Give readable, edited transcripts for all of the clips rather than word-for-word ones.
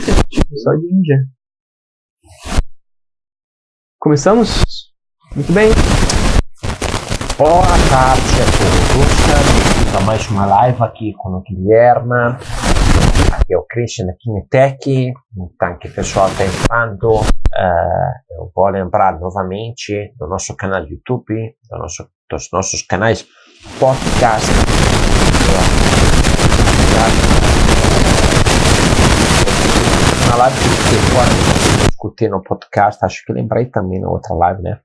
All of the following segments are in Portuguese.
Só de Índia. Começamos? Muito bem. Boa tarde a todos. Bem-vindo a mais uma live aqui com o Guilherme. Aqui é o Christian da Kinetec. Então, que o pessoal está entrando, eu vou lembrar novamente do nosso canal do YouTube, dos nossos canais podcast. Na live que agora discutir no podcast, acho que lembrei também na outra live, né?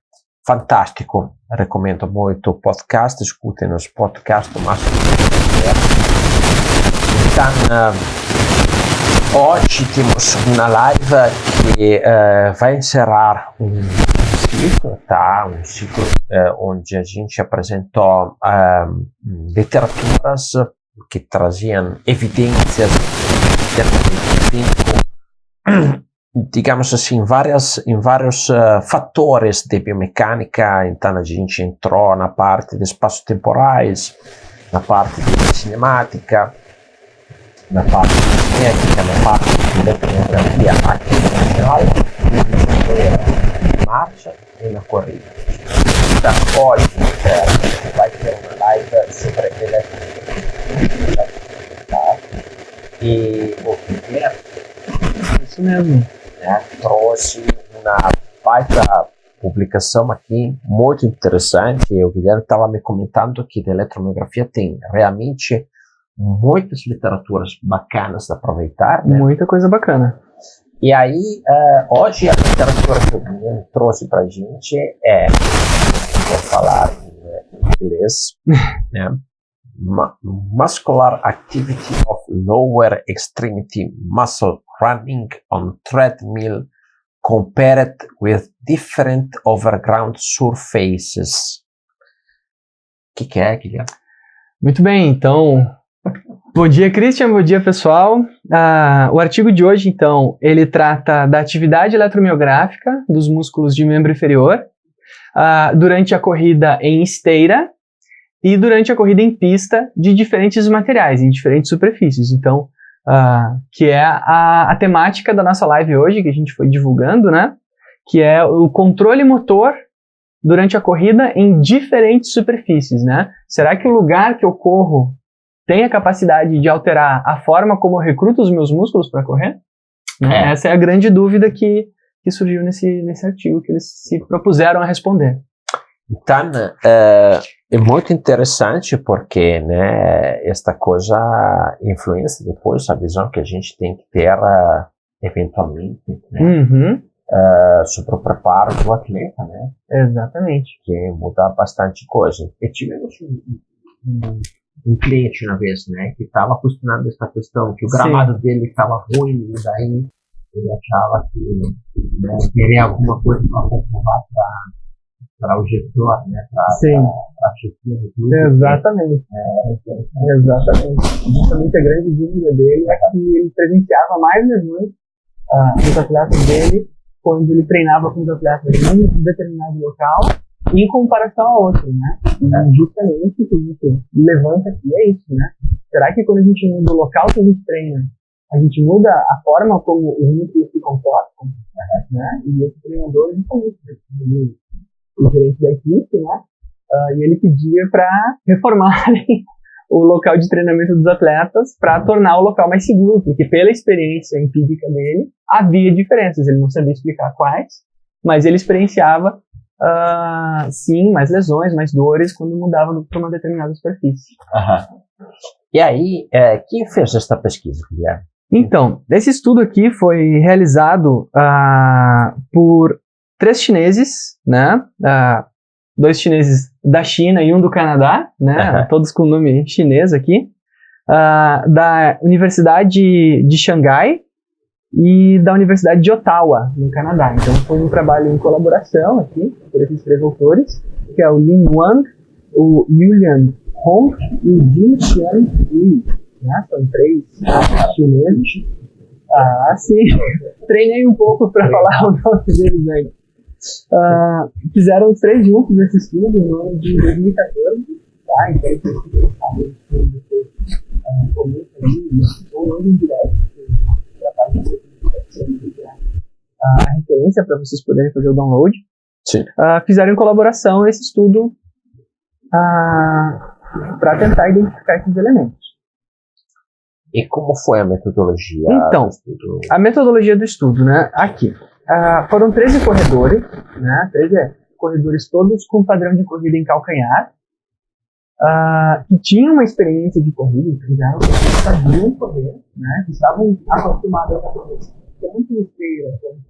Fantástico, recomendo muito o podcast, escutem nos podcasts o máximo que quiser. Então, hoje temos uma live que vai encerrar um ciclo, tá? Um ciclo onde a gente apresentou literaturas que traziam evidências digamos assim, em vários fatores de biomecânica. Então a gente entrou na parte de espaços temporais, na parte de cinemática, na parte de cinética, na parte de eletromiografia na marcha e na corrida. Então hoje vai ter uma live sobre eletromiografia, tá? E o Guilherme, Isso mesmo. trouxe uma baita publicação aqui, muito interessante. O Guilherme estava me comentando que a eletromiografia tem realmente muitas literaturas bacanas de aproveitar, né? Muita coisa bacana. E aí, hoje a literatura que o Guilherme trouxe para a gente vou falar em inglês, né? Muscular activity of lower extremity muscle running on treadmill compared with different overground surfaces. O que é, Guilherme? Muito bem, então, bom dia, Christian, bom dia, pessoal. O artigo de hoje, então, ele trata da atividade eletromiográfica dos músculos de membro inferior durante a corrida em esteira e durante a corrida em pista de diferentes materiais, em diferentes superfícies. Então, que é a temática da nossa live hoje, que a gente foi divulgando, né? Que é o controle motor durante a corrida em diferentes superfícies, né? Será que o lugar que eu corro tem a capacidade de alterar a forma como eu recruto os meus músculos para correr? Essa é a grande dúvida que surgiu nesse artigo que eles se propuseram a responder. Então, é muito interessante porque, né, esta coisa influencia depois a visão que a gente tem que ter eventualmente, né, sobre o preparo do atleta, né? Exatamente. Que muda bastante coisa. E tivemos um cliente uma vez, né, que estava questionando essa questão, que o gramado dele estava ruim, e daí ele achava que, né, teria alguma coisa para comprovar para o gestor, né, para a chefia do clube. Exatamente. Exatamente. Justamente a grande dúvida dele é que ele presenciava mais lesões nos atletas dele quando ele treinava com os atletas em um determinado local em comparação a outro, né? E justamente o que a gente levanta aqui é isso, né? Será que quando a gente muda o local que a gente treina, a gente muda a forma como os músculos se comportam, né? E esse treinador justamente o gerente da equipe, né? E ele pedia para reformarem o local de treinamento dos atletas para tornar o local mais seguro, porque pela experiência empírica dele, havia diferenças. Ele não sabia explicar quais, mas ele experienciava, sim, mais lesões, mais dores quando mudava para uma determinada superfície. E aí, quem fez esta pesquisa, Guilherme? Então, esse estudo aqui foi realizado por 3 chineses, né? 2 chineses da China e um do Canadá, né? Todos com nome chinês aqui, da Universidade de Xangai e da Universidade de Ottawa, no Canadá. Então foi um trabalho em colaboração aqui, por esses 3 autores, que é o Lin Wang, o Yulian Hong e o Jin Xian Li, né? São 3 chineses. Sim, treinei um pouco para falar o nome deles aí. Fizeram os 3 juntos esse estudo no ano de 2014, tá? Então, comenta ali, ou manda em direto, a referência para vocês poderem fazer o download. Sim. Fizeram em colaboração esse estudo para tentar identificar esses elementos. E como foi a metodologia Então, do estudo? A metodologia do estudo, né? Aqui. Foram 13 corredores, né? 13 corredores todos com padrão de corrida em calcanhar, que tinham uma experiência de corrida, que já sabiam correr, né? Que estavam acostumados a correr tanto em esteira quanto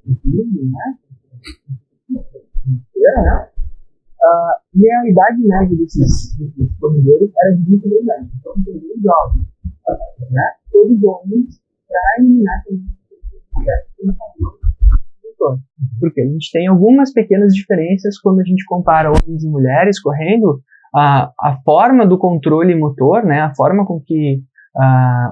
em piso, né? E a idade média desses corredores era de 22 anos. Então, todos jovens, né? Todos homens, para eliminar porque a gente tem algumas pequenas diferenças quando a gente compara homens e mulheres correndo. A forma do controle motor, né? A forma com que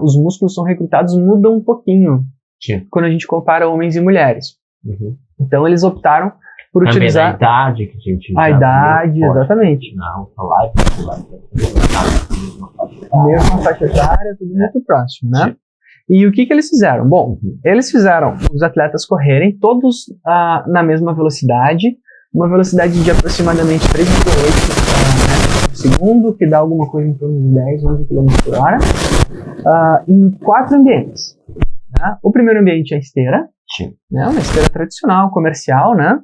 os músculos são recrutados muda um pouquinho. Sim. Quando a gente compara homens e mulheres. Uhum. Então eles optaram por Também utilizar a idade que a gente a idade, exatamente. Não, falar Mesma faixa etária, tudo muito próximo, né? Sim. E o que eles fizeram? Bom, eles fizeram os atletas correrem todos na mesma velocidade, uma velocidade de aproximadamente 3,8 metros por segundo, que dá alguma coisa em torno de 10, 11 km por hora, em 4 ambientes. Né? O primeiro ambiente é a esteira, né? Uma esteira tradicional, comercial, né?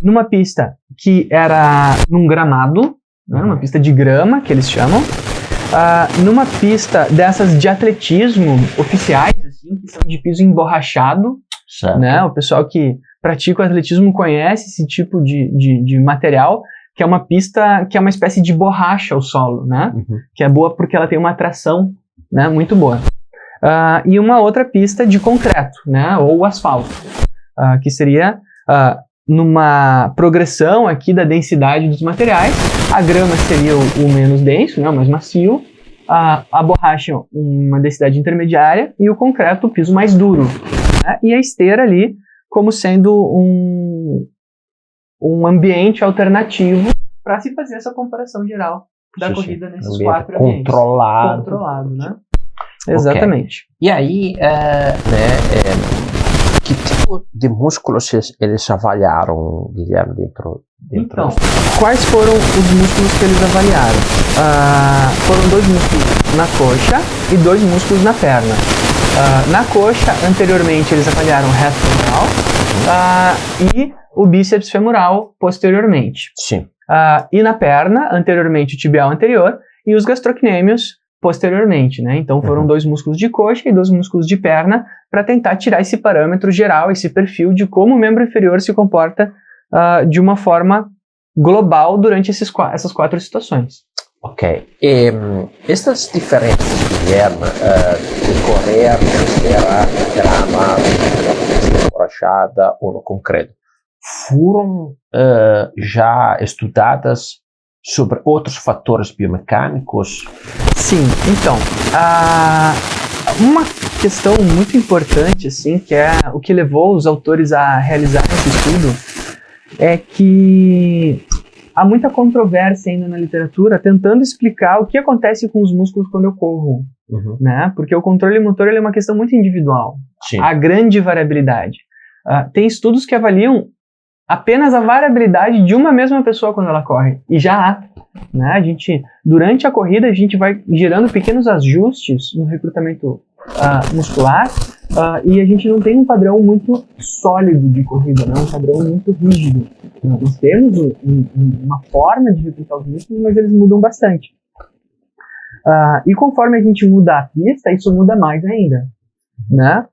Numa pista que era num gramado, né? Uma pista de grama, que eles chamam, numa pista dessas de atletismo oficiais, assim, que são de piso emborrachado, né? O pessoal que pratica o atletismo conhece esse tipo de material, que é uma pista que é uma espécie de borracha ao solo, né? Uhum. Que é boa porque ela tem uma tração, né? Muito boa. E uma outra pista de concreto, né? Ou asfalto, que seria numa progressão aqui da densidade dos materiais. A grama seria o menos denso, né? O mais macio. A borracha, uma densidade intermediária. E o concreto, o piso mais duro. Né? E a esteira ali como sendo um ambiente alternativo para se fazer essa comparação geral da corrida nesses 4 ambientes. Controlado, né? Okay. Exatamente. E aí, que tipo de músculos eles avaliaram, Guilherme, dentro Então, quais foram os músculos que eles avaliaram? Foram 2 músculos na coxa e 2 músculos na perna. Na coxa, anteriormente, eles avaliaram o reto femoral e o bíceps femoral posteriormente. Sim. E na perna, anteriormente, o tibial anterior e os gastrocnêmios posteriormente, né? Então foram 2 músculos de coxa e 2 músculos de perna para tentar tirar esse parâmetro geral, esse perfil de como o membro inferior se comporta de uma forma global durante essas 4 situações. Ok. E estas diferenças, Guilherme, de correr na esteira, grama, borrachada ou no concreto, foram já estudadas sobre outros fatores biomecânicos? Sim, então, uma questão muito importante, assim, que é o que levou os autores a realizar esse estudo, é que há muita controvérsia ainda na literatura tentando explicar o que acontece com os músculos quando eu corro, né? Porque o controle motor ele é uma questão muito individual. Sim. Há grande variabilidade. Tem estudos que avaliam apenas a variabilidade de uma mesma pessoa quando ela corre. E já há. Né? Durante a corrida, a gente vai gerando pequenos ajustes no recrutamento muscular e a gente não tem um padrão muito sólido de corrida, né? Um padrão muito rígido. Nós temos uma forma de recrutar os músculos, mas eles mudam bastante. E conforme a gente muda a pista, isso muda mais ainda. Né?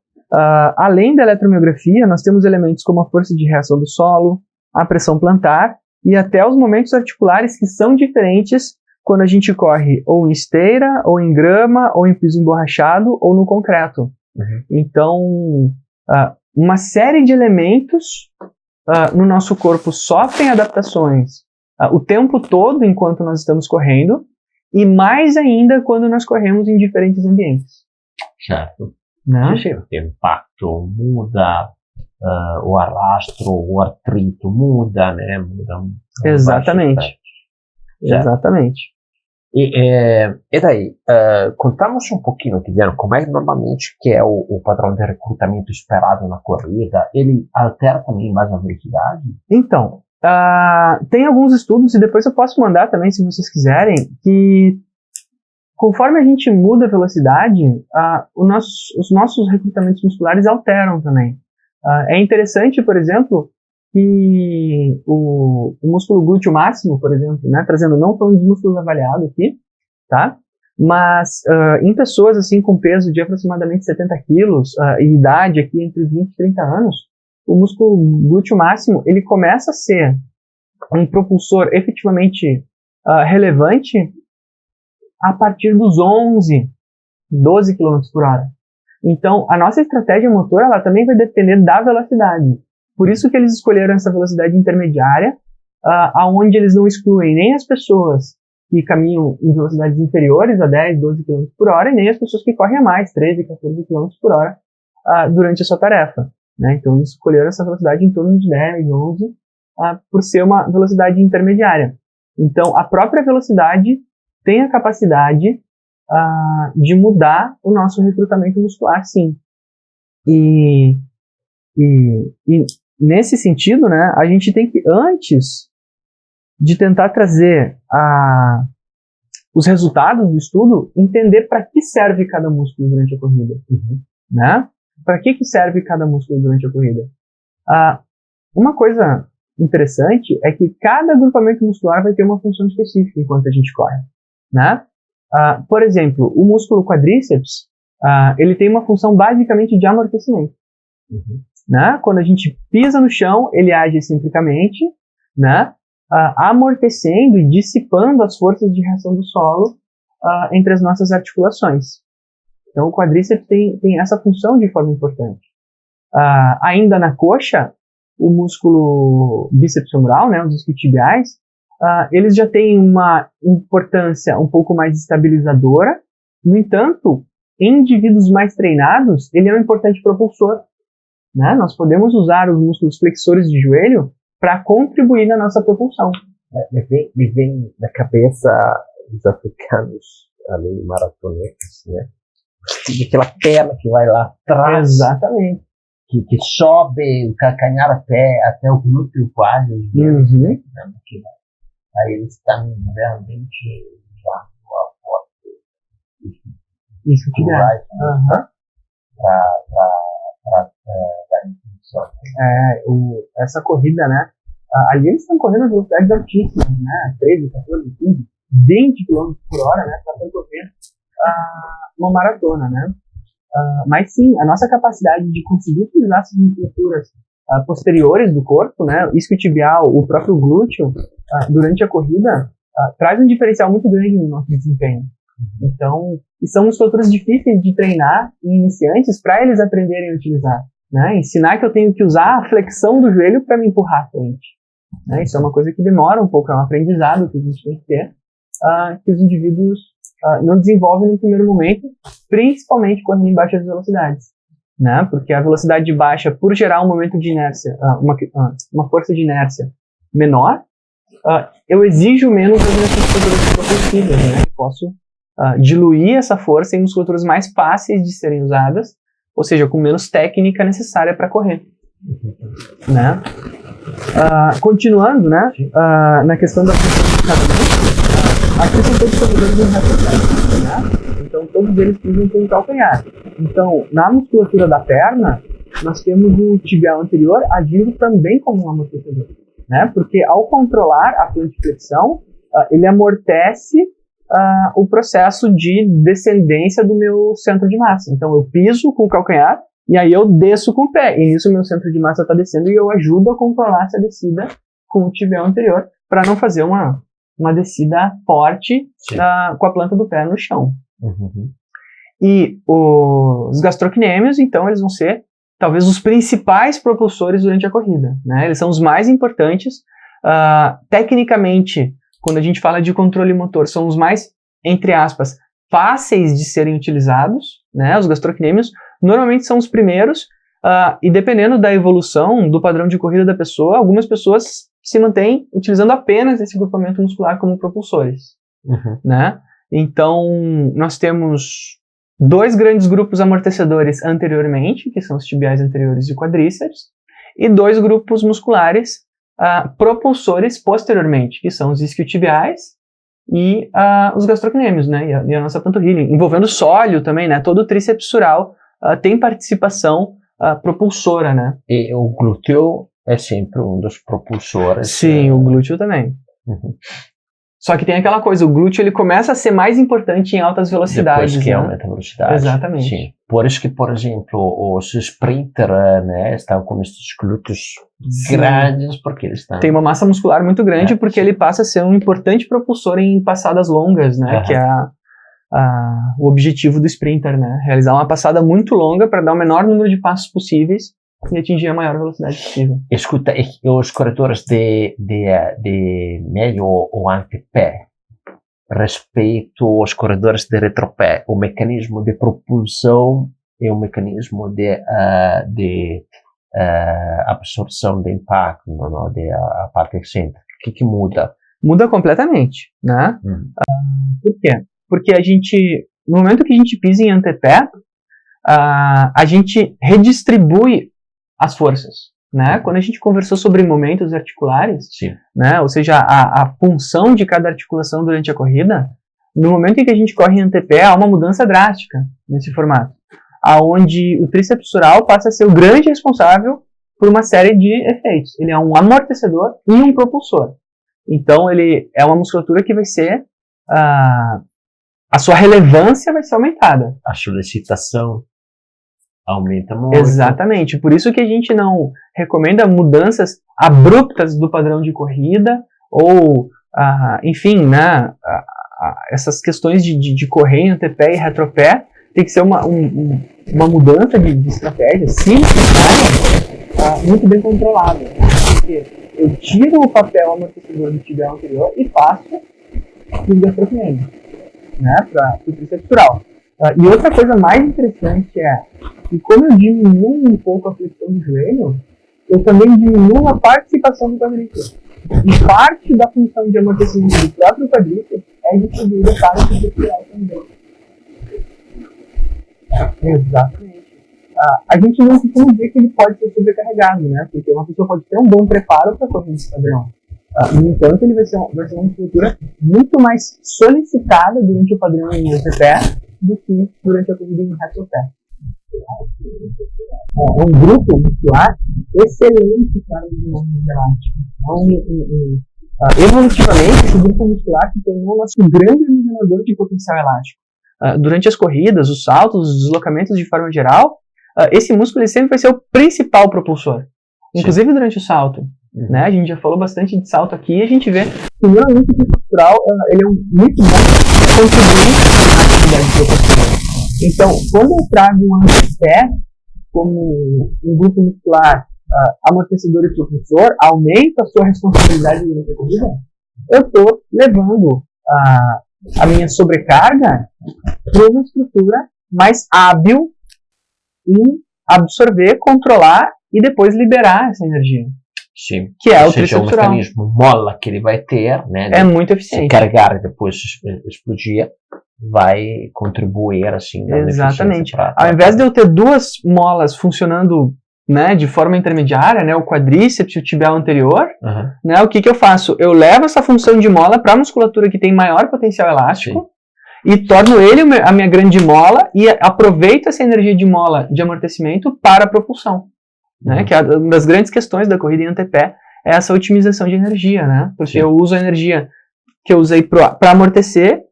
Além da eletromiografia, nós temos elementos como a força de reação do solo, a pressão plantar e até os momentos articulares que são diferentes quando a gente corre ou em esteira, ou em grama, ou em piso emborrachado, ou no concreto. Então, uma série de elementos no nosso corpo sofrem adaptações o tempo todo enquanto nós estamos correndo e mais ainda quando nós corremos em diferentes ambientes. Certo. Né? O impacto muda, o arrastro, o artrito muda, né? Muda. Exatamente. Exatamente. E daí, contamos um pouquinho, Guilherme, como é normalmente que é o padrão de recrutamento esperado na corrida? Ele altera também mais a velocidade? Então, tem alguns estudos, e depois eu posso mandar também, se vocês quiserem, que conforme a gente muda a velocidade, os nossos recrutamentos musculares alteram também. É interessante, por exemplo, que o músculo glúteo máximo, por exemplo, né, trazendo não falando dos músculos avaliados aqui, tá? Mas em pessoas assim com peso de aproximadamente 70 quilos e idade aqui entre 20 e 30 anos, o músculo glúteo máximo ele começa a ser um propulsor efetivamente relevante a partir dos 11, 12 km por hora. Então, a nossa estratégia motora ela também vai depender da velocidade. Por isso que eles escolheram essa velocidade intermediária, aonde eles não excluem nem as pessoas que caminham em velocidades inferiores a 10, 12 km por hora, e nem as pessoas que correm a mais, 13, 14 km por hora, durante a sua tarefa. Né? Então, eles escolheram essa velocidade em torno de 10, 11, por ser uma velocidade intermediária. Então, a própria velocidade tem a capacidade de mudar o nosso recrutamento muscular, sim. E nesse sentido, né, a gente tem que, antes de tentar trazer os resultados do estudo, entender para que serve cada músculo durante a corrida. Né? Para que serve cada músculo durante a corrida? Uma coisa interessante é que cada agrupamento muscular vai ter uma função específica enquanto a gente corre. Né? Por exemplo, o músculo quadríceps, ele tem uma função basicamente de amortecimento. Né? Quando a gente pisa no chão, ele age excentricamente, né? Amortecendo e dissipando as forças de reação do solo entre as nossas articulações. Então, o quadríceps tem essa função de forma importante. Ainda na coxa, o músculo bíceps femoral, né, os isquiotibiais, eles já têm uma importância um pouco mais estabilizadora. No entanto, em indivíduos mais treinados, ele é um importante propulsor. Né? Nós podemos usar os músculos flexores de joelho para contribuir na nossa propulsão. Me vem na cabeça os africanos ali, maratonetas, né? Aquela perna que vai lá atrás. Exatamente. Que sobe o calcanhar até o glúteo quase. Né? Aí eles estão realmente usando a força. Isso que é. Para dar impulsão. Essa corrida, né? Ali eles estão correndo a velocidades altíssimas, né? 13, 14, 15, 20 km por hora, né? Para percorrer uma maratona, né? Mas sim, a nossa capacidade de conseguir utilizar essas musculaturas posteriores do corpo, né? O isquiotibial, o próprio glúteo, durante a corrida, traz um diferencial muito grande no nosso desempenho. Então, e são musculaturas difíceis de treinar em iniciantes para eles aprenderem a utilizar. Né? Ensinar que eu tenho que usar a flexão do joelho para me empurrar à frente. Né? Isso é uma coisa que demora um pouco, é um aprendizado que a gente tem que ter, que os indivíduos não desenvolvem no primeiro momento, principalmente quando em baixas velocidades. Né? Porque a velocidade baixa, por gerar um momento de inércia, uma força de inércia menor, eu exijo menos das minhas musculaturas propulsivas, né? Eu posso diluir essa força em musculaturas mais fáceis de serem usadas, ou seja, com menos técnica necessária para correr. Né? Continuando, né, na questão da função de cada músculo, aqui são todos corredores em retrocesso, né? Então todos eles pisam com o calcanhar. Então, na musculatura da perna, nós temos o tibial anterior agindo também como um amortecedor, né? Porque ao controlar a plantiflexão, ele amortece o processo de descendência do meu centro de massa. Então eu piso com o calcanhar e aí eu desço com o pé. E nisso o meu centro de massa está descendo e eu ajudo a controlar essa descida com o tibial anterior para não fazer uma descida forte com a planta do pé no chão. E os gastrocnêmios, então, eles vão ser talvez os principais propulsores durante a corrida. Né? Eles são os mais importantes. Tecnicamente, quando a gente fala de controle motor, são os mais, entre aspas, fáceis de serem utilizados, né? Os gastrocnêmios normalmente são os primeiros, e dependendo da evolução do padrão de corrida da pessoa, algumas pessoas se mantêm utilizando apenas esse grupamento muscular como propulsores, né? Então, nós temos 2 grandes grupos amortecedores anteriormente, que são os tibiais anteriores e quadríceps, e 2 grupos musculares propulsores posteriormente, que são os isquiotibiais e os gastrocnêmios, né? E a nossa panturrilha, envolvendo o sólio também, né? Todo o tríceps sural tem participação propulsora, né? E o glúteo é sempre um dos propulsores. Sim, o glúteo também. Só que tem aquela coisa, o glúteo ele começa a ser mais importante em altas velocidades. Depois que né? aumenta a velocidade. Exatamente. Sim. Por isso que, por exemplo, os sprinter, né, estão com estes glúteos grandes, porque eles estão... Tem uma massa muscular muito grande, porque ele passa a ser um importante propulsor em passadas longas, né? Que é o objetivo do sprinter, né? Realizar uma passada muito longa para dar o menor número de passos possíveis e atingir a maior velocidade possível. Escuta, os corredores de meio ou antepé, respeito aos corredores de retropé, o mecanismo de propulsão e o mecanismo de absorção de impacto, não, a parte excêntrica, o que muda? Muda completamente, né? Por quê? Porque no momento que a gente pisa em antepé, a gente redistribui as forças, né? Quando a gente conversou sobre momentos articulares, né? Ou seja, a função de cada articulação durante a corrida, no momento em que a gente corre em antepé, há uma mudança drástica nesse formato, aonde o tríceps sural passa a ser o grande responsável por uma série de efeitos. Ele é um amortecedor e um propulsor. Então, ele é uma musculatura que vai ser... a sua relevância vai ser aumentada. A solicitação aumenta muito. Exatamente. Por isso que a gente não recomenda mudanças abruptas do padrão de corrida ou, enfim, né, essas questões de correr em antepé e retropé. Tem que ser uma mudança de estratégia, sim, muito bem controlada. Porque eu tiro o papel amortecedor do tibial anterior e passo para os gastrocnêmios, né, para o tríceps sural. E outra coisa mais interessante é que, como eu diminuo um pouco a flexão do joelho, eu também diminuo a participação do quadríceps. E parte da função de amortecimento do próprio quadríceps é distribuída para o tríceps sural também. Exatamente. A gente não costuma dizer que ele pode ser sobrecarregado, né? Porque uma pessoa pode ter um bom preparo para correr nesse padrão. No entanto, ele vai ser uma musculatura muito mais solicitada durante o padrão em antepé do que durante a corrida em retropé. É um grupo muscular excelente para o desenvolvimento elástico. Evolutivamente, esse grupo muscular se tornou o nosso grande armazenador de potencial elástico. Durante as corridas, os saltos, os deslocamentos de forma geral, esse músculo ele sempre vai ser o principal propulsor. Inclusive durante o salto. Né? A gente já falou bastante de salto aqui e a gente vê que geralmente o tríceps sural ele é muito bom para contribuir na atividade propulsora. Então, quando eu trago um antepé como um grupo muscular amortecedor e propulsor, aumenta a sua responsabilidade durante a corrida, eu estou levando a minha sobrecarga para uma estrutura mais hábil em absorver, controlar e depois liberar essa energia. Sim. Que é ou o seja, tríceps o sural. mecanismo mola que ele vai ter, né, é muito eficiente. Se carregar e depois explodir, vai contribuir assim na Exatamente. Pra Ao invés de eu ter 2 molas funcionando, né, de forma intermediária, né, o quadríceps e o tibial anterior, né, o que eu faço? Eu levo essa função de mola para a musculatura que tem maior potencial elástico e torno ele a minha grande mola e aproveito essa energia de mola de amortecimento para a propulsão. Né, que é uma das grandes questões da corrida em antepé é essa otimização de energia, né? Porque eu uso a energia que eu usei para amortecer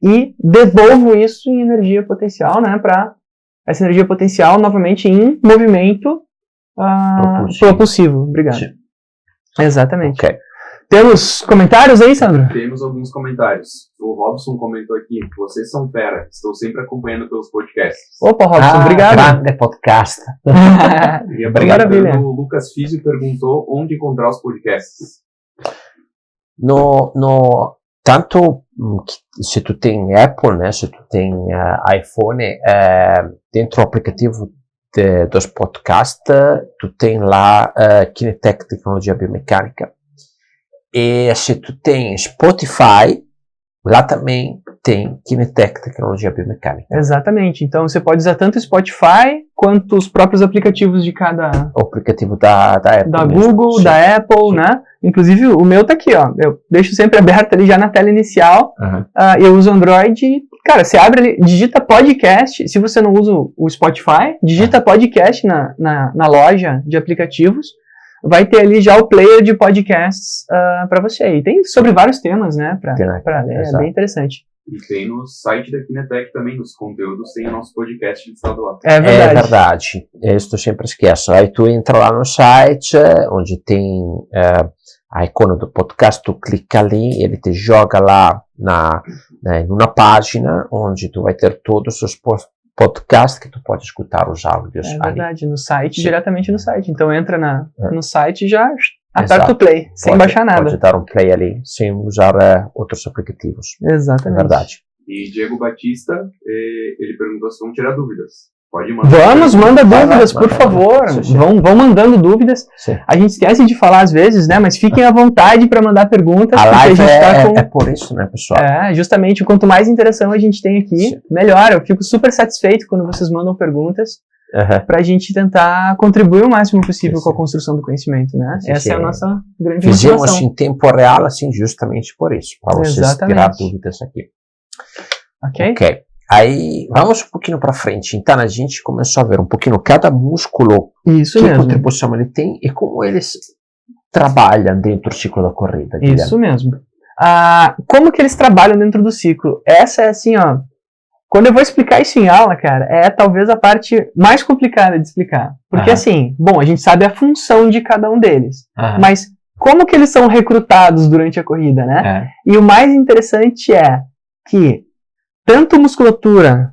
e devolvo isso em energia potencial, né? Para essa energia potencial novamente em movimento propulsivo. Obrigado. Sim. Exatamente. Okay. Temos comentários aí, Sandro? Temos alguns comentários. O Robson comentou aqui: vocês são fera, estou sempre acompanhando pelos podcasts. Opa, Robson, obrigado. Grande podcast. E maravilha. O Lucas Físio perguntou onde encontrar os podcasts. Tanto se tu tem Apple, né, se tu tem iPhone, dentro do aplicativo dos podcasts, tu tem lá Kinetec Tecnologia Biomecânica. E se tu tem Spotify, lá também tem Kinetec, tecnologia biomecânica. Exatamente. Então você pode usar tanto o Spotify quanto os próprios aplicativos de cada... O aplicativo da Apple. Da mesmo. Google, Sim. da Apple, Sim. né? Inclusive o meu tá aqui, ó. Eu deixo sempre aberto ali já na tela inicial. Uhum. Eu uso Android e, cara, você abre ali, digita podcast. Se você não usa o Spotify, digita podcast na loja de aplicativos. Vai ter ali já o player de podcasts para você. E tem sobre vários temas, né? Para ler. Exato. É bem interessante. E tem no site da Kinetec também, nos conteúdos, tem o nosso podcast listado lá. É verdade. É verdade. Isso eu sempre esqueço. Aí tu entra lá no site, onde tem a icona do podcast, tu clica ali, ele te joga lá numa página onde tu vai ter todos os podcasts que tu pode escutar os áudios É ali. verdade, no site, Sim. diretamente no site. Então entra no site e já aperta Exato. o play, sem baixar nada. Pode dar um play ali, sem usar outros aplicativos. Exatamente. É verdade. E Diego Batista, ele perguntou se vão tirar dúvidas. Pode mandar. Vamos, manda Vai, dúvidas, vai, por vai. favor. Sim. Vão mandando dúvidas. Sim. A gente esquece de falar às vezes, né? Mas fiquem à vontade para mandar perguntas. A porque live gente tá com... é por isso, né, pessoal? Justamente, quanto mais interação a gente tem aqui, Sim. melhor. Eu fico super satisfeito quando vocês mandam perguntas Uhum. pra gente tentar contribuir o máximo possível Sim. com a construção do conhecimento, né? Sim, Essa é a sim. nossa grande Fizemos motivação. em tempo real, assim, justamente por isso, para vocês Exatamente. tirar dúvidas aqui. Ok? Ok. Aí, vamos um pouquinho para frente. Então, a gente começou a ver um pouquinho cada músculo, Isso que mesmo. contribuição ele tem e como eles trabalham dentro do ciclo da corrida. Guilherme. Isso mesmo. Como que eles trabalham dentro do ciclo? Essa é assim, ó. Quando eu vou explicar isso em aula, cara, é talvez a parte mais complicada de explicar. Porque Aham. assim, bom, a gente sabe a função de cada um deles. Aham. Mas como que eles são recrutados durante a corrida, né? É. E o mais interessante é que tanto musculatura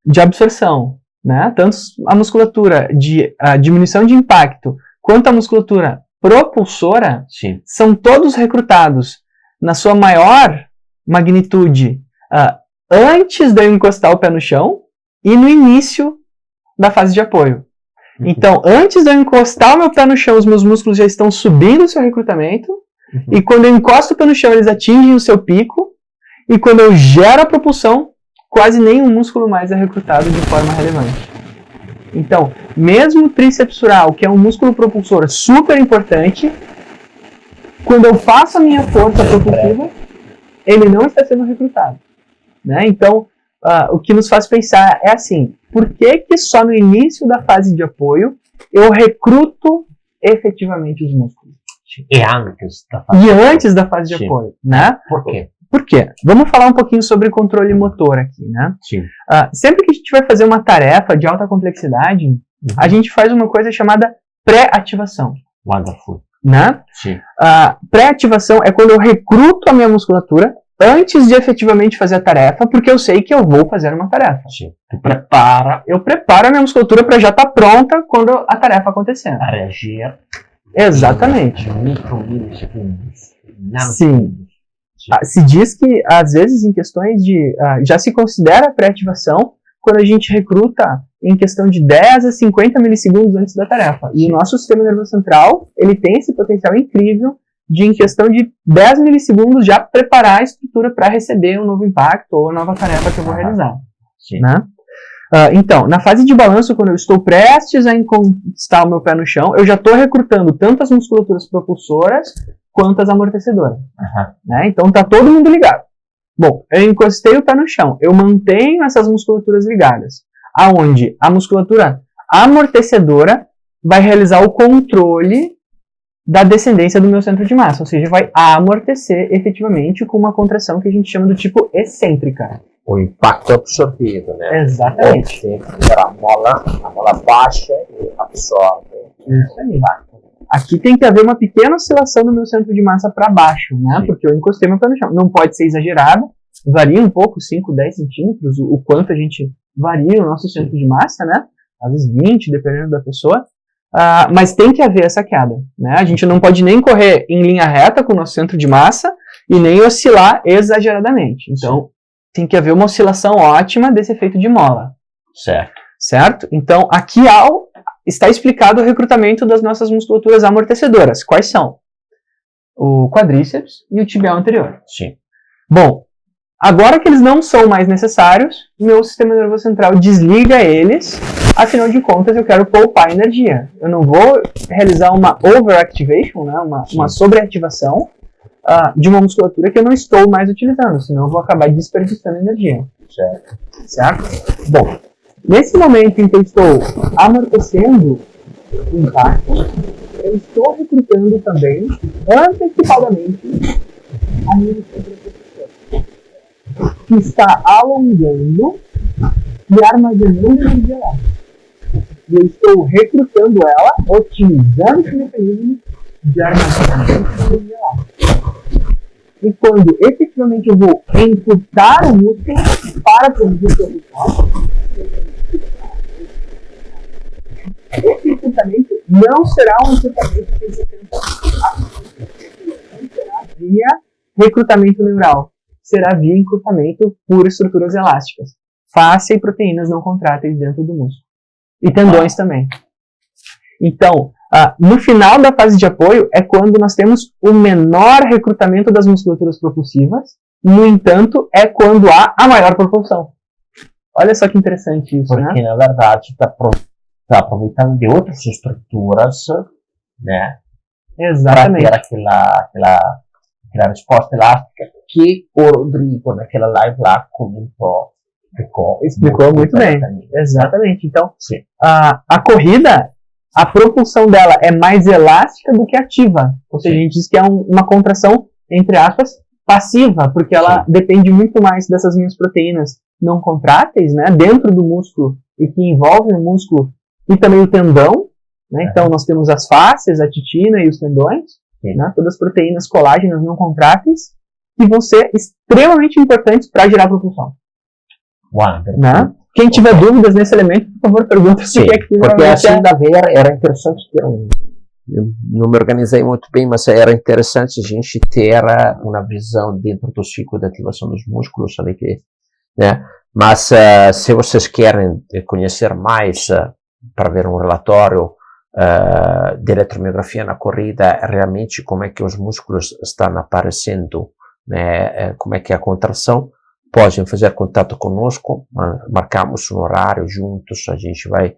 de absorção, né? Tanto a musculatura de diminuição de impacto, quanto a musculatura propulsora, Sim. são todos recrutados na sua maior magnitude antes de eu encostar o pé no chão e no início da fase de apoio. Uhum. Então, antes de eu encostar o meu pé no chão, os meus músculos já estão subindo o seu recrutamento, e quando eu encosto o pé no chão, eles atingem o seu pico, e quando eu gero a propulsão, quase nenhum músculo mais é recrutado de forma relevante. Então, mesmo o tríceps sural, que é um músculo propulsor super importante, quando eu faço a minha força propulsiva, ele não está sendo recrutado. Né? Então, o que nos faz pensar é assim, por que só no início da fase de apoio eu recruto efetivamente os músculos? E antes da E antes da fase de Sim. apoio, né? Por quê? Por quê? Vamos falar um pouquinho sobre controle motor aqui, né? Sim. Sempre que a gente vai fazer uma tarefa de alta complexidade, a gente faz uma coisa chamada pré-ativação, Wonderful. né? Sim. A pré-ativação é quando eu recruto a minha musculatura antes de efetivamente fazer a tarefa, porque eu sei que eu vou fazer uma tarefa. Sim. Tu prepara Eu preparo a minha musculatura para já estar pronta quando a tarefa acontecer. a reagir Exatamente. em micromilissegundos. Sim. Se diz que, às vezes, em questões de... já se considera pré-ativação quando a gente recruta em questão de 10 a 50 milissegundos antes da tarefa. E o nosso sistema nervoso central, ele tem esse potencial incrível de, em questão de 10 milissegundos, já preparar a estrutura para receber um novo impacto ou nova tarefa que eu vou realizar. Sim. Né? Então, na fase de balanço, quando eu estou prestes a encostar o meu pé no chão, eu já estou recrutando tanto as musculaturas propulsoras quanto as amortecedoras. Né? Então, tá todo mundo ligado. Bom, eu encostei o pé no chão, eu mantenho essas musculaturas ligadas, aonde a musculatura amortecedora vai realizar o controle da descendência do meu centro de massa, ou seja, vai amortecer efetivamente com uma contração que a gente chama do tipo excêntrica. O impacto absorvido, né? Exatamente. Tem que ter a mola baixa e absorve. Isso aí. Aqui tem que haver uma pequena oscilação no meu centro de massa para baixo, né? Sim. Porque eu encostei meu pé no chão. Não pode ser exagerado, varia um pouco, 5, 10 centímetros, o quanto a gente varia o nosso centro de massa, né? Às vezes 20, dependendo da pessoa. Mas tem que haver essa queda, né? A gente não pode nem correr em linha reta com o nosso centro de massa e nem oscilar exageradamente. Então, tem que haver uma oscilação ótima desse efeito de mola. Certo? Então, aqui está explicado o recrutamento das nossas musculaturas amortecedoras. Quais são? O quadríceps e o tibial anterior. Sim. Bom, Agora que eles não são mais necessários, meu sistema nervoso central desliga eles, afinal de contas eu quero poupar energia. Eu não vou realizar uma overactivation, né, uma sobreativação de uma musculatura que eu não estou mais utilizando, senão eu vou acabar desperdiçando energia. Certo? Bom, nesse momento em que eu estou amortecendo o impacto, eu estou recrutando também, antecipadamente, a minha musculatura que está alongando e armazenando energia lá. E eu estou recrutando ela, otimizando esse mecanismo de armazenamento de energia lá. E quando efetivamente eu vou encurtar o músculo para produzir o resultado, esse encurtamento não será um encurtamento que não será via recrutamento neural. Será via encurtamento por estruturas elásticas. Fáscia e proteínas não contráteis dentro do músculo. E tendões também. Então, no final da fase de apoio é quando nós temos o menor recrutamento das musculaturas propulsivas. No entanto, é quando há a maior propulsão. Olha só que interessante isso, porque, na verdade, está aproveitando de outras estruturas, né? Exatamente. Para ter aquela resposta elástica que o Rodrigo, naquela live lá, explicou muito bem. Exatamente. Então, a corrida, a propulsão dela é mais elástica do que ativa. Ou seja, a gente diz que é uma contração, entre aspas, passiva, porque ela depende muito mais dessas minhas proteínas não contráteis, né, dentro do músculo e que envolvem o músculo e também o tendão, né? Então nós temos as fáscias, a titina e os tendões, né, todas as proteínas colágenas não contráteis que vão ser extremamente importantes para gerar propulsão. Né? Quem tiver dúvidas nesse elemento, por favor, pergunta se aqui. Porque assim da ver era interessante ter eu não me organizei muito bem, mas era interessante a gente ter uma visão dentro do ciclo de ativação dos músculos, sabe que, né? Mas se vocês querem conhecer mais para ver um relatório de eletromiografia na corrida, realmente como é que os músculos estão aparecendo, né? Como é que é a contração, podem fazer contato conosco, marcamos um horário juntos, a gente vai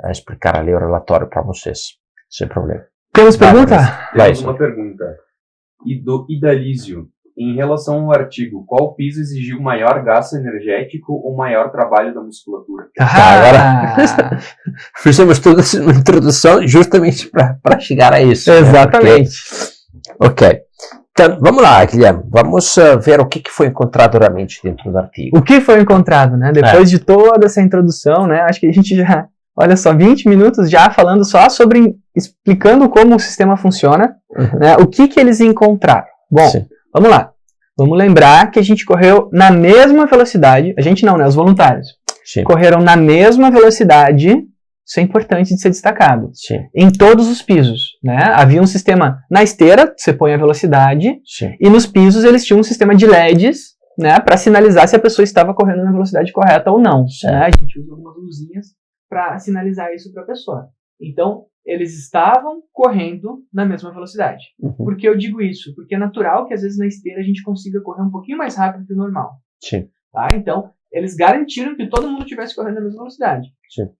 explicar ali o relatório para vocês, sem problema. Temos pergunta? Temos uma pergunta. Idalísio, em relação ao artigo, qual piso exigiu maior gasto energético ou maior trabalho da musculatura? Agora fizemos toda essa introdução justamente para chegar a isso. Exatamente. Né? Ok. Então, vamos lá, Guilherme. Vamos ver o que foi encontrado realmente dentro do artigo. O que foi encontrado, né? Depois de toda essa introdução, né? Acho que a gente já, olha só, 20 minutos já falando só sobre, explicando como o sistema funciona, né? O que eles encontraram. Bom, vamos lá. Vamos lembrar que a gente correu na mesma velocidade, a gente não, né? Os voluntários. Correram na mesma velocidade. Isso é importante de ser destacado. Em todos os pisos, né? Havia um sistema na esteira, você põe a velocidade, e nos pisos eles tinham um sistema de LEDs, né, para sinalizar se a pessoa estava correndo na velocidade correta ou não. Né? A gente usa algumas luzinhas para sinalizar isso para a pessoa. Então, eles estavam correndo na mesma velocidade. Por que eu digo isso? Porque é natural que às vezes na esteira a gente consiga correr um pouquinho mais rápido que o normal. Tá? Então, eles garantiram que todo mundo estivesse correndo na mesma velocidade.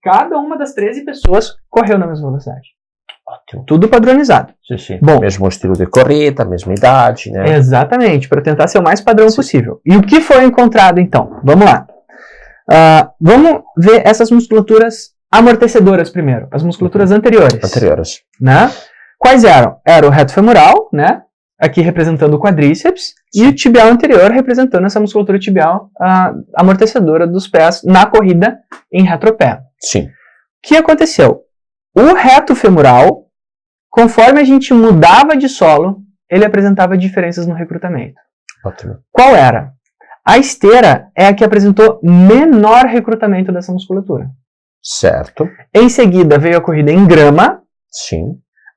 Cada uma das 13 pessoas correu na mesma velocidade. Ótimo. Tudo padronizado. Bom, mesmo estilo de corrida, mesma idade, né? Exatamente, para tentar ser o mais padrão possível. E o que foi encontrado, então? Vamos lá. Vamos ver essas musculaturas amortecedoras primeiro. As musculaturas anteriores. Né? Quais eram? Era o reto femoral, né? Aqui representando o quadríceps, e o tibial anterior representando essa musculatura tibial amortecedora dos pés na corrida em retropé. O que aconteceu? O reto femoral, conforme a gente mudava de solo, ele apresentava diferenças no recrutamento. Qual era? A esteira é a que apresentou menor recrutamento dessa musculatura. Em seguida veio a corrida em grama.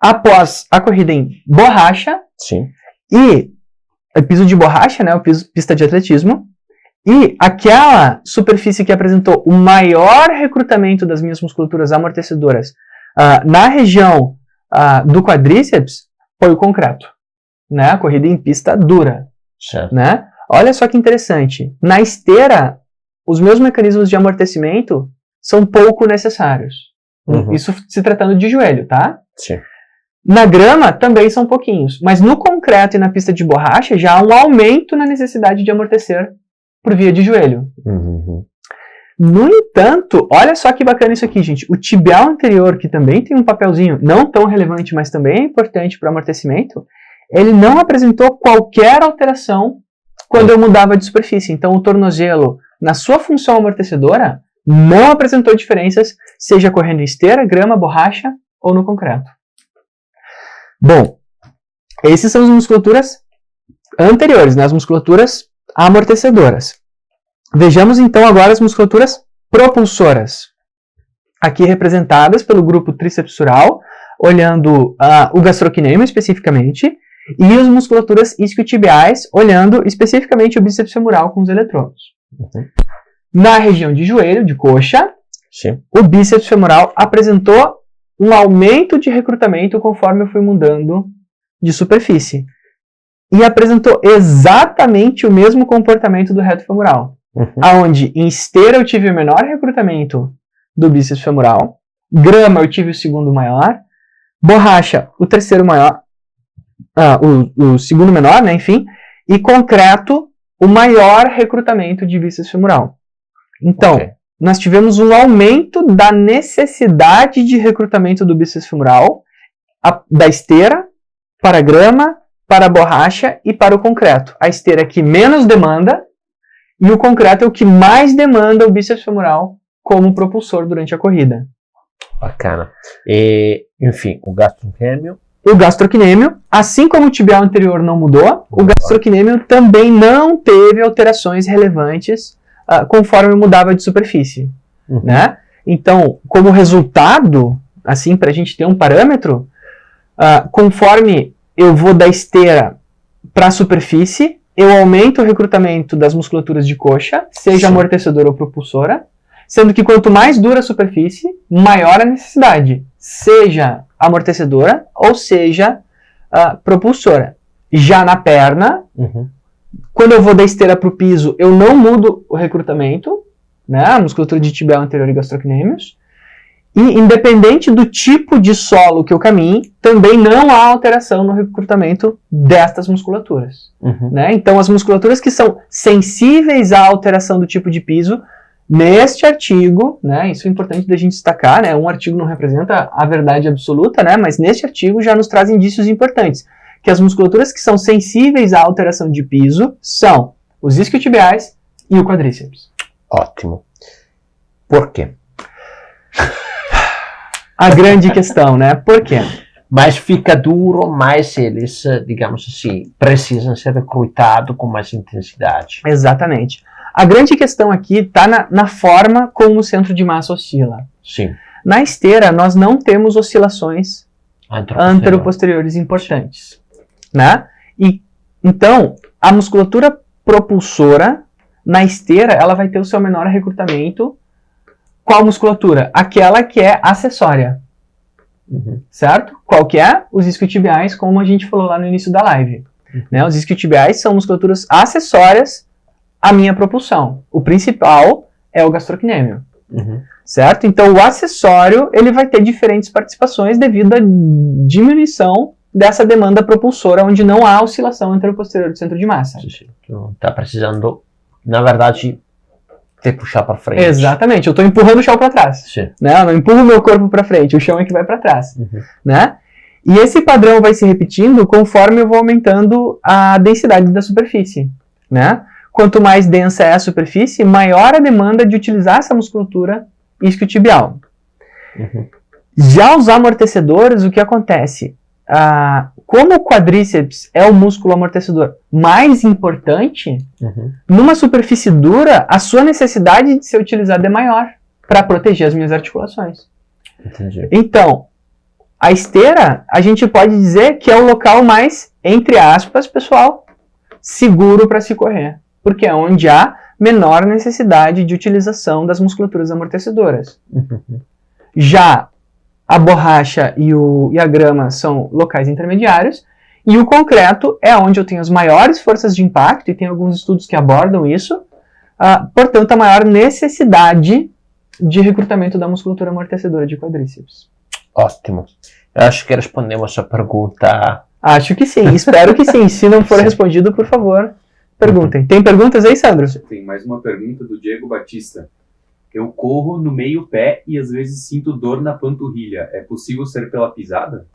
Após a corrida em borracha. E o piso de borracha, né, o piso, pista de atletismo. E aquela superfície que apresentou o maior recrutamento das minhas musculaturas amortecedoras na região do quadríceps foi o concreto. Né, a corrida em pista dura. Né? Olha só que interessante. Na esteira, os meus mecanismos de amortecimento são pouco necessários. Isso se tratando de joelho, tá? Sim. Na grama, também são pouquinhos. Mas no concreto e na pista de borracha, já há um aumento na necessidade de amortecer por via de joelho. No entanto, olha só que bacana isso aqui, gente. O tibial anterior, que também tem um papelzinho não tão relevante, mas também é importante para o amortecimento, ele não apresentou qualquer alteração quando eu mudava de superfície. Então, o tornozelo, na sua função amortecedora, não apresentou diferenças, seja correndo em esteira, grama, borracha ou no concreto. Bom, essas são as musculaturas anteriores, né? As musculaturas amortecedoras. Vejamos então agora as musculaturas propulsoras, aqui representadas pelo grupo trícepsural, olhando o gastrocnêmio especificamente, e as musculaturas isquiotibiais, olhando especificamente o bíceps femoral com os eletrodos. Na região de joelho, de coxa, Sim. o bíceps femoral apresentou um aumento de recrutamento conforme eu fui mudando de superfície. E apresentou exatamente o mesmo comportamento do reto femoral. Onde em esteira eu tive o menor recrutamento do bíceps femoral, grama eu tive o segundo maior, borracha o terceiro maior, o segundo menor, né, enfim, e concreto o maior recrutamento de bíceps femoral. Então, nós tivemos um aumento da necessidade de recrutamento do bíceps femoral, da esteira para a grama, para a borracha e para o concreto. A esteira que menos demanda, e o concreto é o que mais demanda o bíceps femoral como propulsor durante a corrida. Bacana. E, enfim, o gastrocnêmio. O gastrocnêmio, assim como o tibial anterior não mudou, o gastrocnêmio também não teve alterações relevantes conforme mudava de superfície. Né? Então, como resultado, assim, para a gente ter um parâmetro, conforme eu vou da esteira para a superfície, eu aumento o recrutamento das musculaturas de coxa, seja amortecedora ou propulsora, sendo que quanto mais dura a superfície, maior a necessidade, seja amortecedora ou seja propulsora. Já na perna, quando eu vou da esteira para o piso, eu não mudo o recrutamento, né, a musculatura de tibial anterior e gastrocnêmios, e independente do tipo de solo que eu caminhe, também não há alteração no recrutamento destas musculaturas. Né? Então, as musculaturas que são sensíveis à alteração do tipo de piso, neste artigo, né, isso é importante da gente destacar, né, um artigo não representa a verdade absoluta, né, mas neste artigo já nos traz indícios importantes, que as musculaturas que são sensíveis à alteração de piso são os isquiotibiais e o quadríceps. Ótimo. Por quê? A grande questão, né? Por quê? Mais fica duro, mais eles, digamos assim, precisam ser recrutados com mais intensidade. Exatamente. A grande questão aqui está na forma como o centro de massa oscila. Sim. Na esteira, nós não temos oscilações anteroposteriores importantes. Né? E, então, a musculatura propulsora, na esteira, ela vai ter o seu menor recrutamento. Qual musculatura? Aquela que é acessória. Certo? Qual que é? Os isquiotibiais, como a gente falou lá no início da live. Né? Os isquiotibiais são musculaturas acessórias à minha propulsão. O principal é o gastrocnêmio. Certo? Então, o acessório ele vai ter diferentes participações devido à diminuição dessa demanda propulsora, onde não há oscilação anteroposterior do centro de massa. Então, está precisando, na verdade, te puxar para frente. Exatamente, eu estou empurrando o chão para trás. Né? Eu não empurro o meu corpo para frente, o chão é que vai para trás. Né? E esse padrão vai se repetindo conforme eu vou aumentando a densidade da superfície. Né? Quanto mais densa é a superfície, maior a demanda de utilizar essa musculatura isquiotibial. Já os amortecedores, o que acontece? Como o quadríceps é o músculo amortecedor mais importante, numa superfície dura, a sua necessidade de ser utilizada é maior para proteger as minhas articulações. Entendi. Então, a esteira, a gente pode dizer que é o local mais, entre aspas, pessoal, seguro para se correr, porque é onde há menor necessidade de utilização das musculaturas amortecedoras. Já a borracha e a grama são locais intermediários, E o concreto é onde eu tenho as maiores forças de impacto, e tem alguns estudos que abordam isso, portanto, a maior necessidade de recrutamento da musculatura amortecedora de quadríceps. Ótimo. Eu acho que respondemos a pergunta. Acho que sim, espero que sim. Se não for respondido, por favor, perguntem. Tem perguntas aí, Sandro? Tem mais uma pergunta do Diego Batista. Eu corro no meio pé e às vezes sinto dor na panturrilha. É possível ser pela pisada?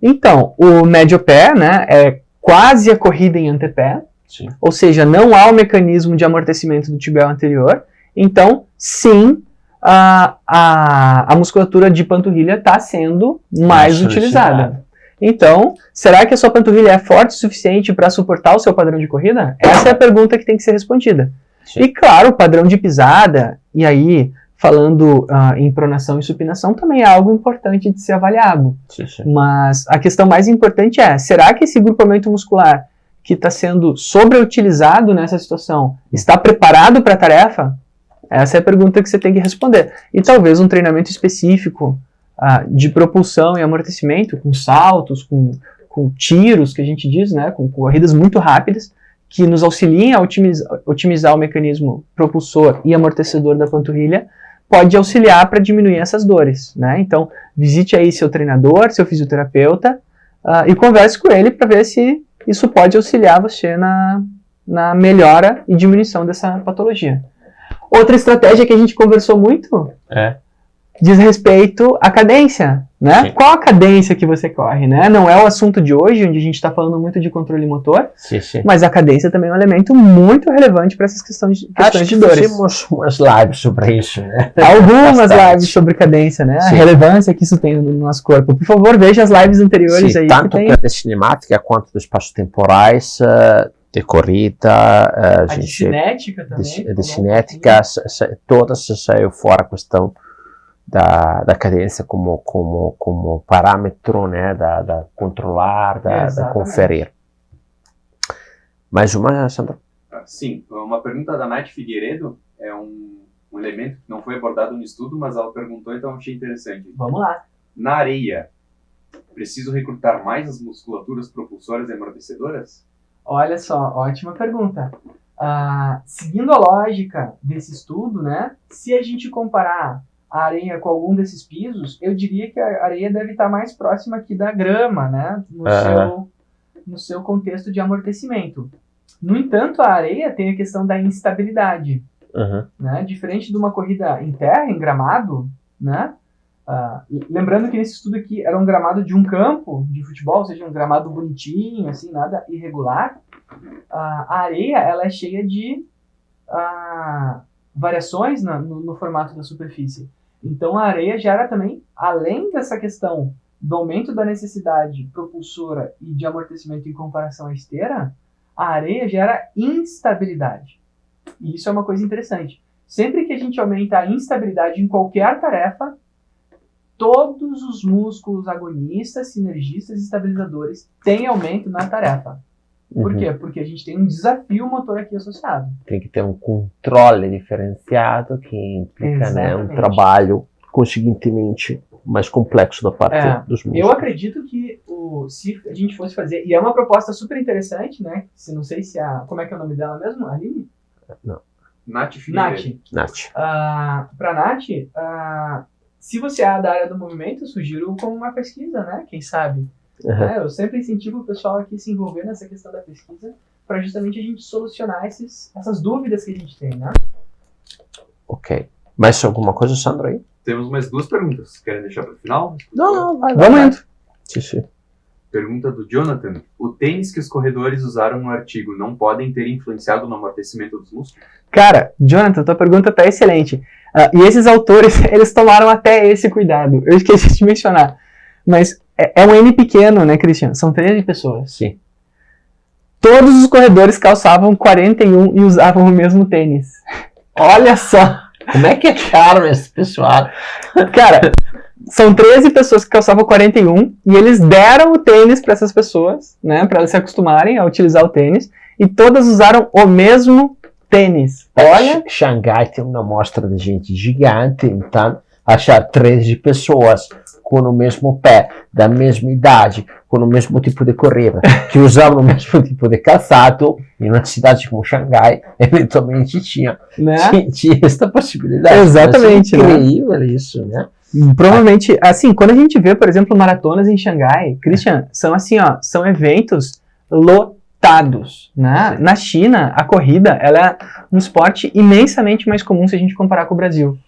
Então, o médio pé, né, é quase a corrida em antepé. Sim. Ou seja, não há o mecanismo de amortecimento do tibial anterior. Então, sim, a musculatura de panturrilha está sendo mais utilizada. Então, será que a sua panturrilha é forte o suficiente para suportar o seu padrão de corrida? Essa é a pergunta que tem que ser respondida. Sim. E claro, o padrão de pisada, e aí falando em pronação e supinação, também é algo importante de ser avaliado. Sim. Mas a questão mais importante é, será que esse grupamento muscular que está sendo sobreutilizado nessa situação está preparado para a tarefa? Essa é a pergunta que você tem que responder. E talvez um treinamento específico de propulsão e amortecimento, com saltos, com tiros, que a gente diz, né, com corridas muito rápidas, que nos auxiliem a otimizar o mecanismo propulsor e amortecedor da panturrilha, pode auxiliar para diminuir essas dores, né? Então, visite aí seu treinador, seu fisioterapeuta, e converse com ele para ver se isso pode auxiliar você na melhora e diminuição dessa patologia. Outra estratégia que a gente conversou muito diz respeito à cadência, né? Sim. Qual a cadência que você corre, né? Não é o assunto de hoje, onde a gente está falando muito de controle motor, mas a cadência também é um elemento muito relevante para essas questões de dores. Fizemos umas lives sobre isso, né? Algumas lives sobre cadência, né? Sim. A relevância que isso tem no nosso corpo. Por favor, veja as lives anteriores aí. Tanto da cinemática quanto dos espaços temporais, de corrida, de cinética também. De cinética, todas saiu fora a questão da cadência como parâmetro, né, da controlar, da conferir. Mais uma, Sandra? Sim, uma pergunta da Nath Figueiredo, é um elemento que não foi abordado no estudo, mas ela perguntou, então achei interessante. Vamos lá. Na areia, preciso recrutar mais as musculaturas propulsoras e amortecedoras? Olha só, ótima pergunta. Seguindo a lógica desse estudo, né, se a gente comparar a areia com algum desses pisos, eu diria que a areia deve estar mais próxima aqui da grama, né, no seu contexto de amortecimento. No entanto, a areia tem a questão da instabilidade. Né, diferente de uma corrida em terra, em gramado, né, lembrando que nesse estudo aqui era um gramado de um campo de futebol, ou seja, um gramado bonitinho, assim, nada irregular. A areia, ela é cheia de variações no formato da superfície. Então a areia gera também, além dessa questão do aumento da necessidade propulsora e de amortecimento em comparação à esteira, a areia gera instabilidade. E isso é uma coisa interessante. Sempre que a gente aumenta a instabilidade em qualquer tarefa, todos os músculos agonistas, sinergistas e estabilizadores têm aumento na tarefa. Por quê? Porque a gente tem um desafio motor aqui associado. Tem que ter um controle diferenciado que implica, né, um trabalho, consequentemente, mais complexo da parte dos músculos. Eu acredito que se a gente fosse fazer, e é uma proposta super interessante, né? Não sei se como é que é o nome dela mesmo? Aline? Não. Nath. Para Nath, se você é da área do movimento, eu sugiro como uma pesquisa, né? Quem sabe? Eu sempre incentivo o pessoal aqui a se envolver nessa questão da pesquisa para justamente a gente solucionar essas dúvidas que a gente tem, né? Ok. Mais alguma coisa, Sandro, aí? Temos mais duas perguntas. Querem deixar para o final? Não, vamos indo. Sim. Pergunta do Jonathan. O tênis que os corredores usaram no artigo não podem ter influenciado no amortecimento dos músculos? Cara, Jonathan, tua pergunta tá excelente. E esses autores, eles tomaram até esse cuidado. Eu esqueci de mencionar. Mas é um N pequeno, né, Christian? São 13 pessoas. Sim. Todos os corredores calçavam 41 e usavam o mesmo tênis. Olha só! Como é que acharam esse pessoal? Cara, são 13 pessoas que calçavam 41 e eles deram o tênis para essas pessoas, né, para elas se acostumarem a utilizar o tênis, e todas usaram o mesmo tênis. Olha! Xangai tem uma amostra de gente gigante, então achar 13 pessoas com o mesmo pé, da mesma idade, com o mesmo tipo de corrida, que usavam o mesmo tipo de calçado, em uma cidade como Xangai, eventualmente tinha esta possibilidade. Exatamente, é incrível isso, né? Provavelmente, assim, quando a gente vê, por exemplo, maratonas em Xangai, Christian, são assim, ó, são eventos lotados, né? Na China, a corrida, ela é um esporte imensamente mais comum se a gente comparar com o Brasil.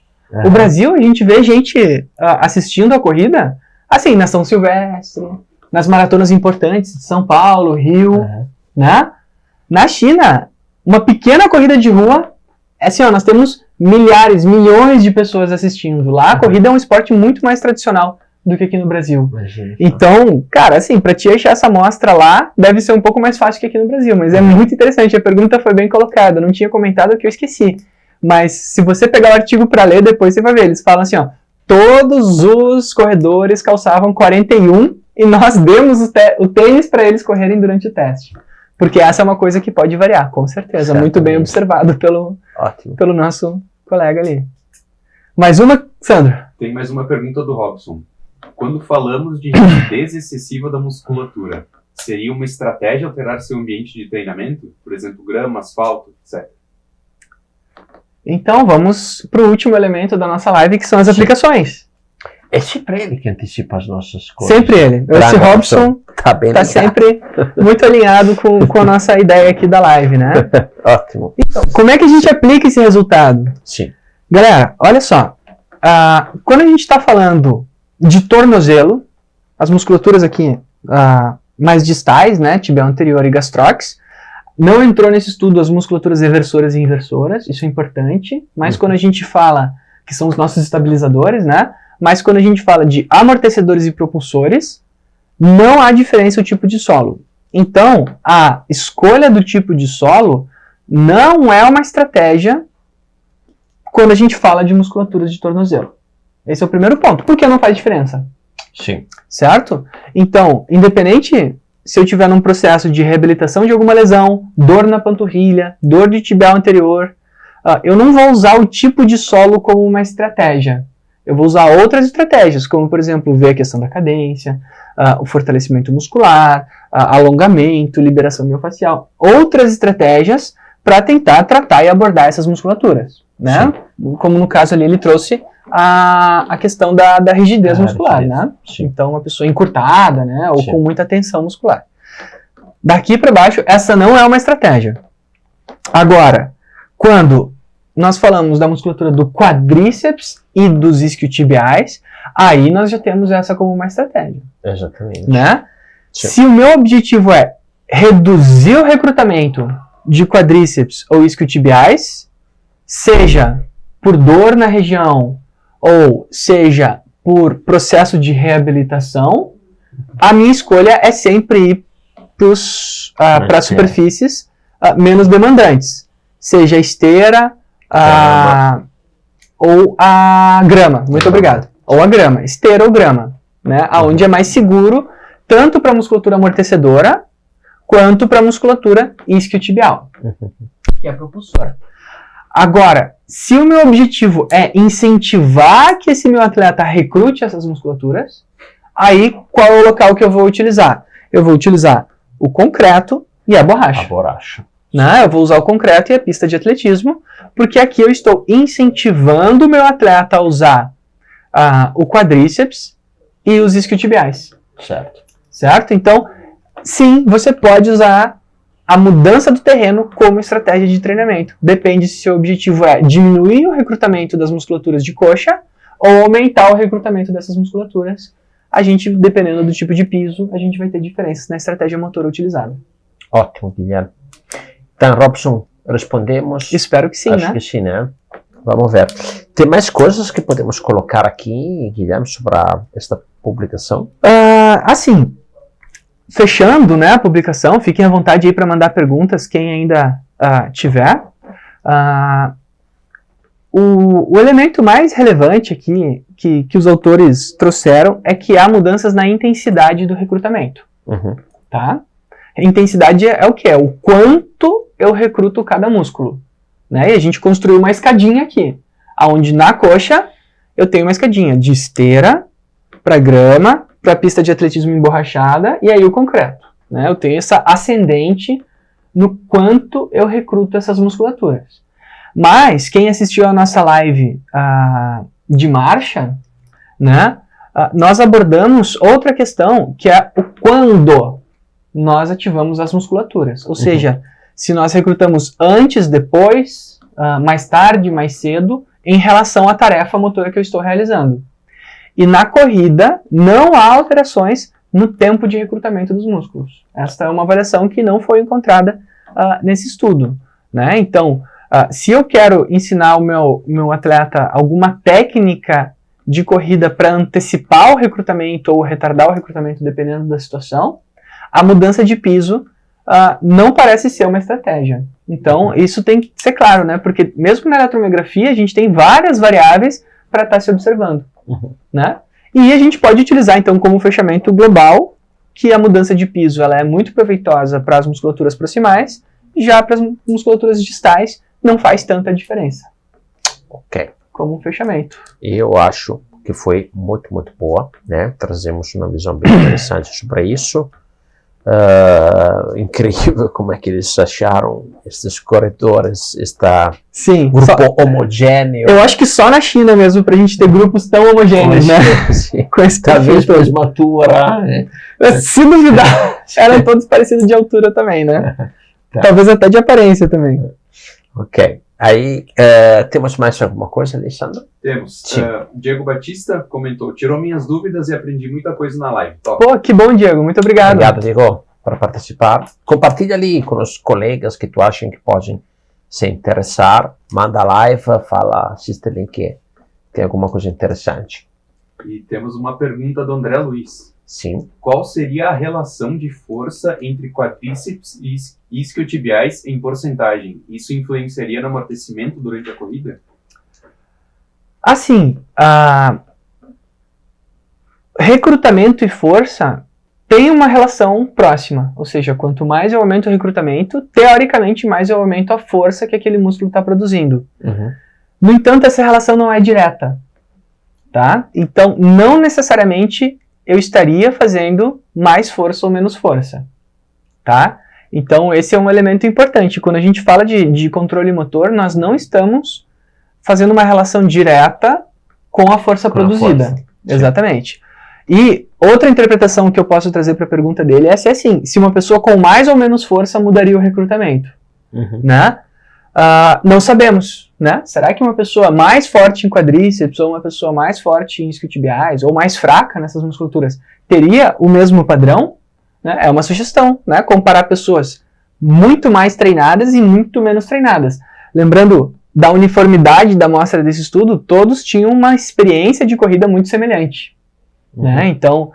O Brasil, a gente vê gente assistindo a corrida, assim, na São Silvestre, nas maratonas importantes de São Paulo, Rio, né? Na China, uma pequena corrida de rua, assim, ó, nós temos milhares, milhões de pessoas assistindo. Lá a corrida é um esporte muito mais tradicional do que aqui no Brasil. Imagina. Então, cara, assim, pra te achar essa amostra lá, deve ser um pouco mais fácil que aqui no Brasil, mas é muito interessante, a pergunta foi bem colocada, eu não tinha comentado que eu esqueci. Mas se você pegar o artigo para ler, depois você vai ver, eles falam assim, ó, todos os corredores calçavam 41 e nós demos o tênis para eles correrem durante o teste. Porque essa é uma coisa que pode variar, com certeza. Certamente. Muito bem observado pelo nosso colega ali. Mais uma, Sandro? Tem mais uma pergunta do Robson. Quando falamos de rigidez excessiva da musculatura, seria uma estratégia alterar seu ambiente de treinamento? Por exemplo, grama, asfalto, etc. Então, vamos para o último elemento da nossa live, que são as aplicações. É sempre ele que antecipa as nossas coisas. Sempre ele. Esse Robson tá sempre muito alinhado com a nossa ideia aqui da live, né? Ótimo. Então, como é que a gente aplica esse resultado? Sim. Galera, olha só. Quando a gente está falando de tornozelo, as musculaturas aqui mais distais, né? Tibial anterior e gastrox, não entrou nesse estudo as musculaturas eversoras e inversoras, isso é importante, mas quando a gente fala que são os nossos estabilizadores, né? Mas quando a gente fala de amortecedores e propulsores, não há diferença o tipo de solo. Então, a escolha do tipo de solo não é uma estratégia quando a gente fala de musculaturas de tornozelo. Esse é o primeiro ponto. Por que não faz diferença? Sim. Certo? Então, independente se eu tiver num processo de reabilitação de alguma lesão, dor na panturrilha, dor de tibial anterior, eu não vou usar o tipo de solo como uma estratégia. Eu vou usar outras estratégias, como, por exemplo, ver a questão da cadência, o fortalecimento muscular, alongamento, liberação miofascial. Outras estratégias para tentar tratar e abordar essas musculaturas, né? Como no caso ali ele trouxe a questão da rigidez muscular, né? Sim. Então, uma pessoa encurtada, né? Ou com muita tensão muscular. Daqui para baixo, essa não é uma estratégia. Agora, quando nós falamos da musculatura do quadríceps e dos isquiotibiais, aí nós já temos essa como uma estratégia. Exatamente. Né? Se o meu objetivo é reduzir o recrutamento de quadríceps ou isquiotibiais, seja por dor na região ou seja por processo de reabilitação, a minha escolha é sempre ir para superfícies menos demandantes, seja a esteira ou a grama. Muito obrigado. Ou a grama, esteira ou grama, né? Aonde é mais seguro tanto para a musculatura amortecedora quanto para a musculatura isquiotibial, que é a propulsora. Agora, se o meu objetivo é incentivar que esse meu atleta recrute essas musculaturas, aí qual é o local que eu vou utilizar? Eu vou utilizar o concreto e a borracha. A borracha. Né? Eu vou usar o concreto e a pista de atletismo, porque aqui eu estou incentivando o meu atleta a usar o quadríceps e os isquiotibiais. Certo? Então, sim, você pode usar a mudança do terreno como estratégia de treinamento. Depende se seu objetivo é diminuir o recrutamento das musculaturas de coxa ou aumentar o recrutamento dessas musculaturas. A gente, dependendo do tipo de piso, a gente vai ter diferenças na estratégia motora utilizada. Ótimo, Guilherme. Então, Robson, respondemos? Espero que sim, Acho que sim, né? Vamos ver. Tem mais coisas que podemos colocar aqui, Guilherme, sobre esta publicação? Assim, fechando, né, a publicação, fiquem à vontade aí para mandar perguntas, quem ainda tiver. O elemento mais relevante aqui que os autores trouxeram é que há mudanças na intensidade do recrutamento. Tá? A intensidade é o que? É o quanto eu recruto cada músculo. Né? E a gente construiu uma escadinha aqui, onde na coxa eu tenho uma escadinha de esteira, para grama, para pista de atletismo emborrachada e aí o concreto. Né? Eu tenho essa ascendente no quanto eu recruto essas musculaturas. Mas quem assistiu a nossa live de marcha, né, nós abordamos outra questão, que é o quando nós ativamos as musculaturas. Ou seja, se nós recrutamos antes, depois, mais tarde, mais cedo, em relação à tarefa motora que eu estou realizando. E na corrida, não há alterações no tempo de recrutamento dos músculos. Esta é uma avaliação que não foi encontrada nesse estudo. Né? Então, se eu quero ensinar o meu atleta alguma técnica de corrida para antecipar o recrutamento ou retardar o recrutamento, dependendo da situação, a mudança de piso não parece ser uma estratégia. Então, isso tem que ser claro, né? Porque mesmo na eletromiografia, a gente tem várias variáveis para estar se observando. Né? E a gente pode utilizar, então, como fechamento global, que a mudança de piso ela é muito proveitosa para as musculaturas proximais, já para as musculaturas distais não faz tanta diferença. Ok. Como um fechamento. Eu acho que foi muito, muito boa, né? Trazemos uma visão bem interessante sobre isso. Incrível como é que eles acharam esses corredores, Sim, grupo homogêneo. Eu acho que só na China mesmo, pra gente ter grupos tão homogêneos, né? Sim. Com esse Talvez perfil. mesma altura. Né? Se duvidar, eram todos parecidos de altura também, né? Tá. Talvez até de aparência também. Ok. Aí, temos mais alguma coisa, Alessandro? Temos. Sim. Diego Batista comentou: tirou minhas dúvidas e aprendi muita coisa na live. Top. Pô, que bom, Diego. Muito obrigado. Obrigado, Diego, por participar. Compartilha ali com os colegas que tu acham que podem se interessar. Manda a live, fala, assiste ali que tem alguma coisa interessante. E temos uma pergunta do André Luiz. Sim. Qual seria a relação de força entre quadríceps e isquiotibiais em porcentagem? Isso influenciaria no amortecimento durante a corrida? Assim, recrutamento e força tem uma relação próxima. Ou seja, quanto mais eu aumento o recrutamento, teoricamente mais eu aumento a força que aquele músculo está produzindo. No entanto, essa relação não é direta. Tá? Então, não necessariamente eu estaria fazendo mais força ou menos força, tá? Então, esse é um elemento importante. Quando a gente fala de controle motor, nós não estamos fazendo uma relação direta com a força produzida. Força. Exatamente. E outra interpretação que eu posso trazer para a pergunta dele é se assim, se uma pessoa com mais ou menos força mudaria o recrutamento, né? Não sabemos, né? Será que uma pessoa mais forte em quadríceps ou uma pessoa mais forte em isquiotibiais ou mais fraca nessas musculaturas teria o mesmo padrão? Né? É uma sugestão, né? Comparar pessoas muito mais treinadas e muito menos treinadas. Lembrando da uniformidade da amostra desse estudo, todos tinham uma experiência de corrida muito semelhante. Né? Então,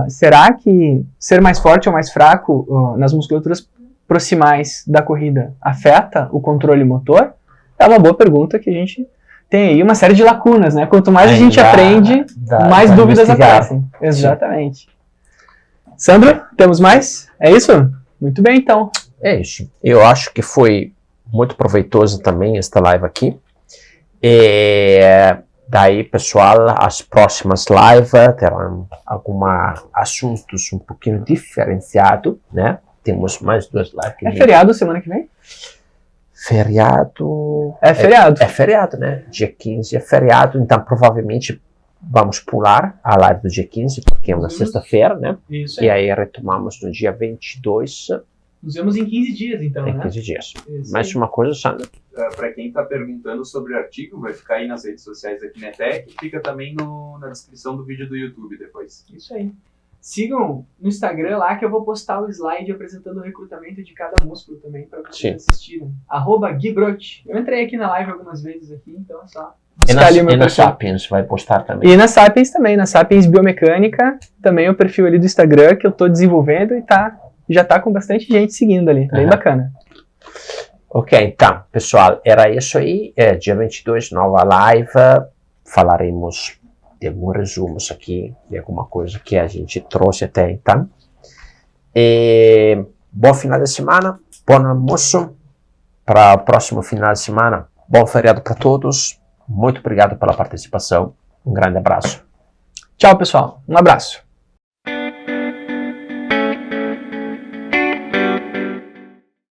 será que ser mais forte ou mais fraco nas musculaturas proximais da corrida afeta o controle motor? É uma boa pergunta que a gente tem aí uma série de lacunas, né? Quanto mais a gente aprende, mais dúvidas aparecem. Exatamente. Sandro, temos mais? É isso? Muito bem, então. É isso. Eu acho que foi muito proveitoso também esta live aqui. E daí, pessoal, as próximas lives terão alguns assuntos um pouquinho diferenciados, né? Temos mais 2 lives. É feriado semana que vem? Feriado... É feriado. É feriado, né? Dia 15 é feriado, então provavelmente vamos pular a live do dia 15, porque é uma sexta-feira, né? Isso E aí retomamos no dia 22, Nos vemos em 15 dias, então, em né? 15 dias. Isso Mais aí. uma coisa, Sandra? Para quem está perguntando sobre o artigo, vai ficar aí nas redes sociais da Kinetec, fica também na descrição do vídeo do YouTube depois. Isso aí. Sigam no Instagram lá que eu vou postar o slide apresentando o recrutamento de cada músculo também para vocês assistirem. @GuiBrot. Eu entrei aqui na live algumas vezes aqui, então é só buscar ali o meu E na perfil. Sapiens vai postar também. E na Sapiens também, na Sapiens Biomecânica, também é o perfil ali do Instagram que eu tô desenvolvendo e já tá com bastante gente seguindo ali, bem bacana. Ok, então, pessoal, era isso aí. Dia 22, nova live. Falaremos de alguns resumos aqui, de alguma coisa que a gente trouxe até então. E bom final de semana, bom almoço para o próximo final de semana. Bom feriado para todos. Muito obrigado pela participação. Um grande abraço. Tchau, pessoal. Um abraço.